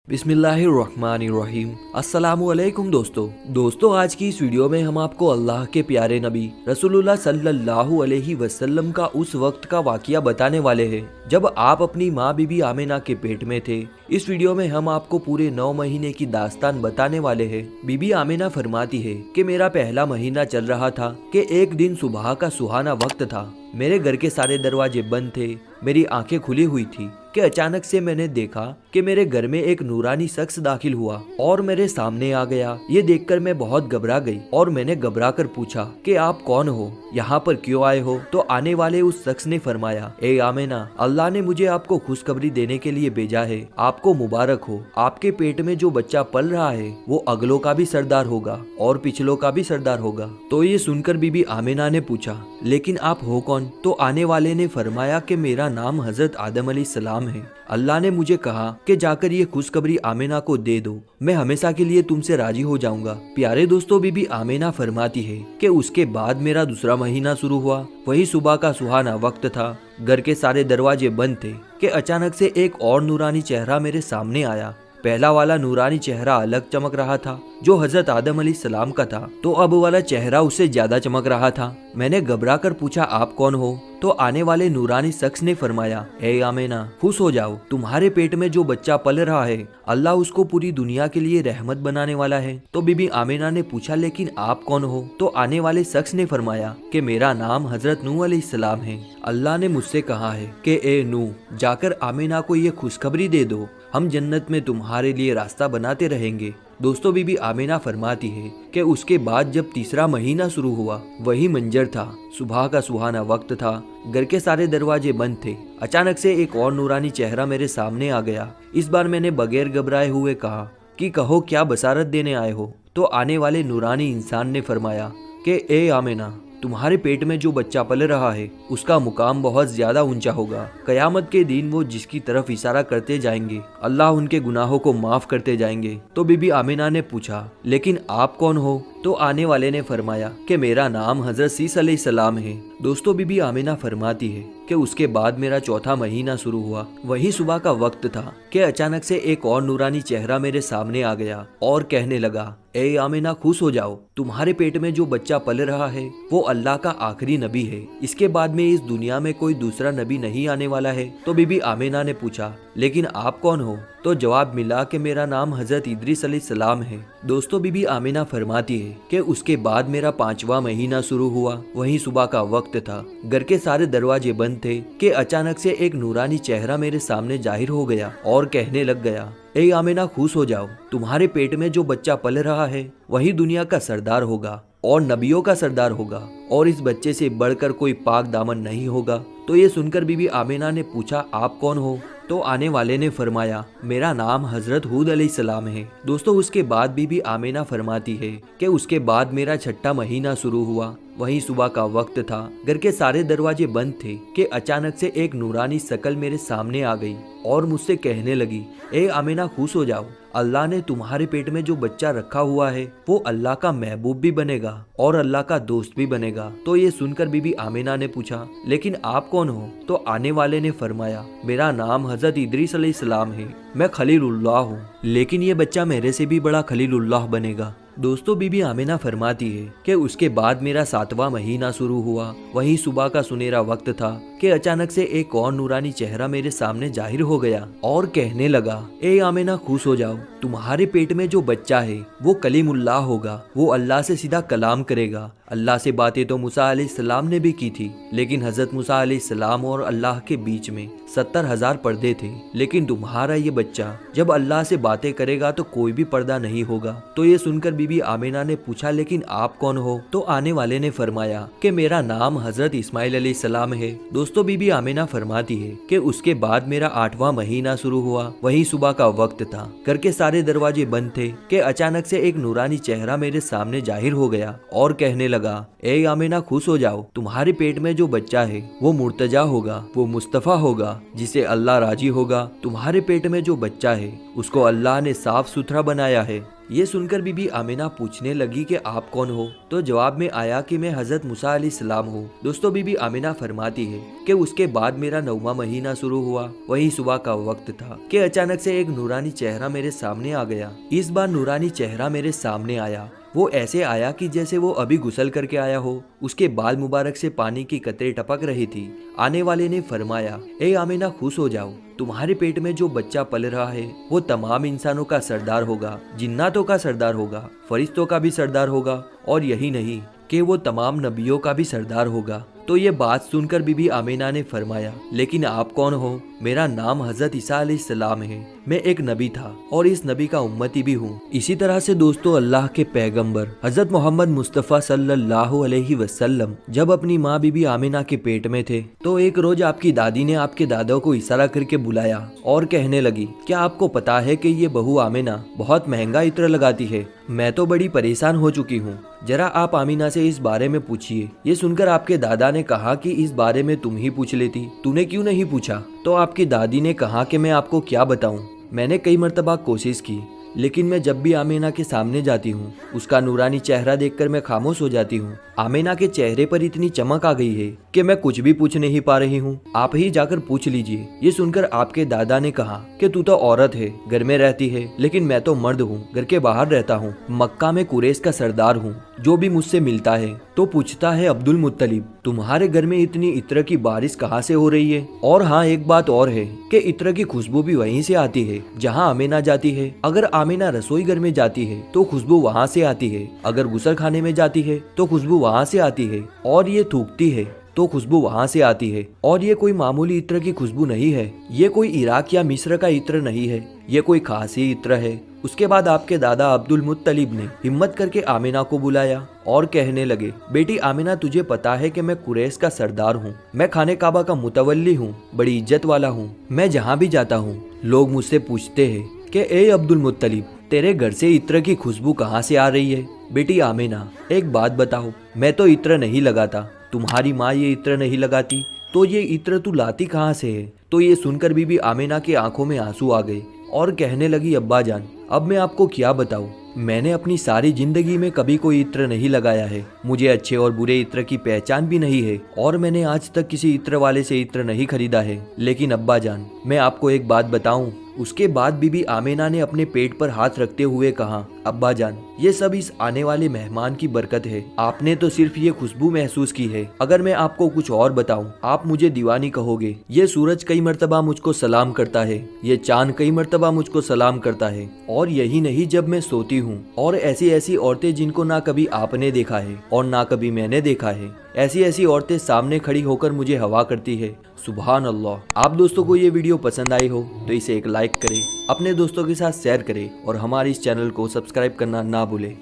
बिस्मिल्लाहिर्रहमानिर्रहीम। अस्सलामुअलैकुम दोस्तों आज की इस वीडियो में हम आपको अल्लाह के प्यारे नबी रसूलुल्लाह सल्लल्लाहु अलैहि वसल्लम का उस वक्त का वाक़या बताने वाले हैं जब आप अपनी माँ बीबी आमिना के पेट में थे। इस वीडियो में हम आपको पूरे 9 महीने की दास्तान बताने वाले हैं। बीबी आमिना फरमाती है कि मेरा पहला महीना चल रहा था कि एक दिन सुबह का सुहाना वक्त था। मेरे घर के सारे दरवाजे बंद थे, मेरी आंखें खुली हुई थी कि अचानक से मैंने देखा कि मेरे घर में एक नूरानी शख्स दाखिल हुआ और मेरे सामने आ गया। ये देखकर मैं बहुत घबरा गई और मैंने घबरा कर पूछा कि आप कौन हो, यहाँ पर क्यों आए हो? तो आने वाले उस शख्स ने फरमाया, ए आमिना, अल्लाह ने मुझे आपको खुशखबरी देने के लिए भेजा है। आपको मुबारक हो, आपके पेट में जो बच्चा पल रहा है वो अगलों का भी सरदार होगा और पिछलों का भी सरदार होगा। तो ये सुनकर बीबी आमिना ने पूछा, लेकिन आप हो कौन? तो आने वाले ने फरमाया कि मेरा नाम हजरत आदम अलैहिस्सलाम है। अल्लाह ने मुझे कहा कि जाकर ये खुशखबरी आमिना को दे दो, मैं हमेशा के लिए तुमसे राजी हो जाऊंगा। प्यारे दोस्तों, बीबी आमिना फरमाती है कि उसके बाद मेरा दूसरा महीना शुरू हुआ। वही सुबह का सुहाना वक्त था, घर के सारे दरवाजे बंद थे कि अचानक से एक और नूरानी चेहरा मेरे सामने आया। पहला वाला नूरानी चेहरा अलग चमक रहा था जो हजरत आदम अलैहिस्सलाम का था, तो अब वाला चेहरा उससे ज्यादा चमक रहा था। मैंने घबरा कर पूछा, आप कौन हो? तो आने वाले नूरानी शख्स ने फरमाया, ए आमिना, खुश हो जाओ, तुम्हारे पेट में जो बच्चा पल रहा है अल्लाह उसको पूरी दुनिया के लिए रहमत बनाने वाला है। तो बीबी आमिना ने पूछा, लेकिन आप कौन हो? तो आने वाले शख्स ने फरमाया कि मेरा नाम हजरत नूह अलैहिस्सलाम है। अल्लाह ने मुझसे कहा है कि ए नूह, जाकर आमिना को ये खुशखबरी दे दो, हम जन्नत में तुम्हारे लिए रास्ता बनाते रहेंगे। दोस्तों, बीबी आमिना फरमाती है कि उसके बाद जब तीसरा महीना शुरू हुआ वही मंजर था। सुबह का सुहाना वक्त था, घर के सारे दरवाजे बंद थे। अचानक से एक और नूरानी चेहरा मेरे सामने आ गया। इस बार मैंने बगैर घबराए हुए कहा कि कहो, क्या बसारत देने आए हो? तो आने वाले नूरानी इंसान ने फरमाया कि ए आमिना, तुम्हारे पेट में जो बच्चा पल रहा है उसका मुकाम बहुत ज्यादा ऊंचा होगा। कयामत के दिन वो जिसकी तरफ इशारा करते जाएंगे अल्लाह उनके गुनाहों को माफ करते जाएंगे। तो बीबी आमिना ने पूछा, लेकिन आप कौन हो? तो आने वाले ने फरमाया कि मेरा नाम हजरत सीस अलैहिस्सलाम है। दोस्तों, बीबी आमिना फरमाती है कि उसके बाद मेरा चौथा महीना शुरू हुआ। वही सुबह का वक्त था कि अचानक से एक और नूरानी चेहरा मेरे सामने आ गया और कहने लगा, ए आमिना, खुश हो जाओ, तुम्हारे पेट में जो बच्चा पल रहा है वो अल्लाह का आखिरी नबी है। इसके बाद में इस दुनिया में कोई दूसरा नबी नहीं आने वाला है। तो बीबी आमिना ने पूछा, लेकिन आप कौन हो? तो जवाब मिला कि मेरा नाम हजरत इदरीस अलैहिस्सलाम है। दोस्तों, बीबी आमिना फरमाती है कि उसके बाद मेरा 5वां महीना शुरू हुआ। वही सुबह का वक्त था, घर के सारे दरवाजे बंद थे कि अचानक से एक नूरानी चेहरा मेरे सामने जाहिर हो गया और कहने लग गया, ए आमिना, खुश हो जाओ, तुम्हारे पेट में जो बच्चा पल रहा है वही दुनिया का सरदार होगा और नबियों का सरदार होगा और इस बच्चे से बढ़कर कोई पाक दामन नहीं होगा। तो ये सुनकर बीबी आमिना ने पूछा, आप कौन हो? तो आने वाले ने फरमाया, मेरा नाम हजरत हूद अलैहिस्सलाम है। दोस्तों, उसके बाद बीबी आमिना फरमाती है कि उसके बाद मेरा 6ठा महीना शुरू हुआ। वही सुबह का वक्त था, घर के सारे दरवाजे बंद थे कि अचानक से एक नूरानी शकल मेरे सामने आ गई और मुझसे कहने लगी, ए आमिना, खुश हो जाओ, अल्लाह ने तुम्हारे पेट में जो बच्चा रखा हुआ है वो अल्लाह का महबूब भी बनेगा और अल्लाह का दोस्त भी बनेगा। तो ये सुनकर बीबी आमिना ने पूछा, लेकिन आप कौन हो? तो आने वाले ने फरमाया, मेरा नाम हजरत इदरीस अलैहिस्सलाम है, मैं खलीलुल्लाह हूँ, लेकिन ये बच्चा मेरे से भी बड़ा खलीलुल्लाह बनेगा। दोस्तों, बीबी आमिना फरमाती है कि उसके बाद मेरा 7वां महीना शुरू हुआ। वही सुबह का सुनहरा वक्त था कि अचानक से एक और नूरानी चेहरा मेरे सामने जाहिर हो गया और कहने लगा, ए आमिना, खुश हो जाओ, तुम्हारे पेट में जो बच्चा है वो कलीमुल्लाह होगा, वो अल्लाह से सीधा कलाम करेगा। अल्लाह से बातें तो मूसा अलैहिस्सलाम ने भी की थी, लेकिन हजरत मूसा अलैहिस्सलाम और अल्लाह के बीच में 70,000 पर्दे थे, लेकिन तुम्हारा ये बच्चा जब अल्लाह से बातें करेगा तो कोई भी पर्दा नहीं होगा। तो ये सुनकर बीबी आमिना ने पूछा, लेकिन आप कौन हो? तो आने वाले ने फरमाया कि मेरा नाम हजरत इस्माइल अलैहिस्सलाम है। दोस्तों, बीबी आमिना फरमाती है कि उसके बाद मेरा 8वां महीना शुरू हुआ। वही सुबह का वक्त था, घर के सारे दरवाजे बंद थे कि अचानक से एक नूरानी चेहरा मेरे सामने जाहिर हो गया और कहने लगा, ए आमिना, खुश हो जाओ, तुम्हारे पेट में जो बच्चा है वो मुर्तजा होगा, वो मुस्तफा होगा, जिसे अल्लाह राजी होगा। तुम्हारे पेट में जो बच्चा है उसको अल्लाह ने साफ सुथरा बनाया है ये सुनकर बीबी आमिना पूछने लगी कि आप कौन हो? तो जवाब में आया कि मैं हजरत मूसा अलैहिस्सलाम हूँ। दोस्तों, बीबी आमिना फरमाती है कि उसके बाद मेरा 9वां महीना शुरू हुआ। वही सुबह का वक्त था कि अचानक से एक नूरानी चेहरा मेरे सामने आ गया। इस बार नूरानी चेहरा मेरे सामने आया, वो ऐसे आया कि जैसे वो अभी गुसल करके आया हो। उसके बाल मुबारक से पानी की कतरे टपक रही थी। आने वाले ने फरमाया, ए आमिना, खुश हो जाओ, तुम्हारे पेट में जो बच्चा पल रहा है वो तमाम इंसानों का सरदार होगा, जिन्नातों का सरदार होगा, फरिश्तों का भी सरदार होगा, और यही नहीं कि वो तमाम नबियों का भी सरदार होगा। तो ये बात सुनकर बीबी आमिना ने फरमाया, लेकिन आप कौन हो? मेरा नाम हजरत ईसा अलैहिस्सलाम है। मैं एक नबी था और इस नबी का उम्मती भी हूँ। इसी तरह से दोस्तों, अल्लाह के पैगंबर हजरत मोहम्मद मुस्तफ़ा सल्लल्लाहु अलैहि वसल्लम जब अपनी माँ बीबी आमिना के पेट में थे तो एक रोज आपकी दादी ने आपके दादा को इशारा करके बुलाया और कहने लगी, क्या आपको पता है कि ये बहू आमिना बहुत महंगा इत्र लगाती है? मैं तो बड़ी परेशान हो चुकी हूँ, जरा आप आमिना से इस बारे में पूछिए। ये सुनकर आपके दादा ने कहा कि इस बारे में तुम ही पूछ लेती, तूने क्यों नहीं पूछा? तो आपकी दादी ने कहा कि मैं आपको क्या बताऊं, मैंने कई मर्तबा कोशिश की, लेकिन मैं जब भी आमिना के सामने जाती हूँ उसका नूरानी चेहरा देखकर मैं खामोश हो जाती हूँ। आमिना के चेहरे पर इतनी चमक आ गई है कि मैं कुछ भी पूछ नहीं पा रही हूँ। आप ही जाकर पूछ लीजिए। ये सुनकर आपके दादा ने कहा कि तू तो औरत है, घर में रहती है, लेकिन मैं तो मर्द हूँ, घर के बाहर रहता हूँ, मक्का में कुरैश का सरदार हूँ। जो भी मुझसे मिलता है तो पूछता है, अब्दुल मुत्तलिब, तुम्हारे घर में इतनी इत्र की बारिश कहाँ से हो रही है? और हाँ, एक बात और है कि इत्र की खुशबू भी वहीं से आती है जहाँ आमिना जाती है। अगर आमिना रसोई घर में जाती है तो खुशबू वहाँ से आती है, अगर गुसल खाने में जाती है तो खुशबू वहाँ से आती है, और ये थूकती है तो खुशबू वहाँ से आती है। और ये कोई मामूली इत्र की खुशबू नहीं है, ये कोई इराक या मिस्र का इत्र नहीं है, ये कोई खासी इत्र है। उसके बाद आपके दादा अब्दुल मुत्तलिब ने हिम्मत करके आमिना को बुलाया और कहने लगे, बेटी आमिना, तुझे पता है कि मैं कुरैश का सरदार हूँ, मैं खाने काबा का मुतवल्ली हूँ, बड़ी इज्जत वाला हूँ। मैं जहाँ भी जाता हूँ लोग मुझसे पूछते हैं कि ए अब्दुल मुत्तलिब, तेरे घर से इत्र की खुशबू कहाँ से आ रही है? बेटी आमिना, एक बात बताओ, मैं तो इत्र नहीं लगाता, तुम्हारी माँ ये इत्र नहीं लगाती, तो ये इत्र तू लाती कहाँ से है? तो ये सुनकर बीबी आमिना की आंखों में आंसू आ गए और कहने लगी, अब्बा जान, अब मैं आपको क्या बताऊं, मैंने अपनी सारी जिंदगी में कभी कोई इत्र नहीं लगाया है, मुझे अच्छे और बुरे इत्र की पहचान भी नहीं है, और मैंने आज तक किसी इत्र वाले से इत्र नहीं खरीदा है। लेकिन अब्बा जान, मैं आपको एक बात बताऊं। उसके बाद बीबी आमिना ने अपने पेट पर हाथ रखते हुए कहा, अब्बा जान, ये सब इस आने वाले मेहमान की बरकत है, आपने तो सिर्फ ये खुशबू महसूस की है। अगर मैं आपको कुछ और बताऊं, आप मुझे दीवानी कहोगे। ये सूरज कई मर्तबा मुझको सलाम करता है, ये चांद कई मर्तबा मुझको सलाम करता है, और यही नहीं, जब मैं सोती हूँ, और ऐसी ऐसी औरतें जिनको ना कभी आपने देखा है और ना कभी मैंने देखा है, ऐसी ऐसी औरतें सामने खड़ी होकर मुझे हवा करती है। सुभान अल्लाह। आप दोस्तों को ये वीडियो पसंद आई हो तो इसे एक लाइक करें, अपने दोस्तों के साथ शेयर करें और हमारे इस चैनल को सब्सक्राइब करना ना भूलें।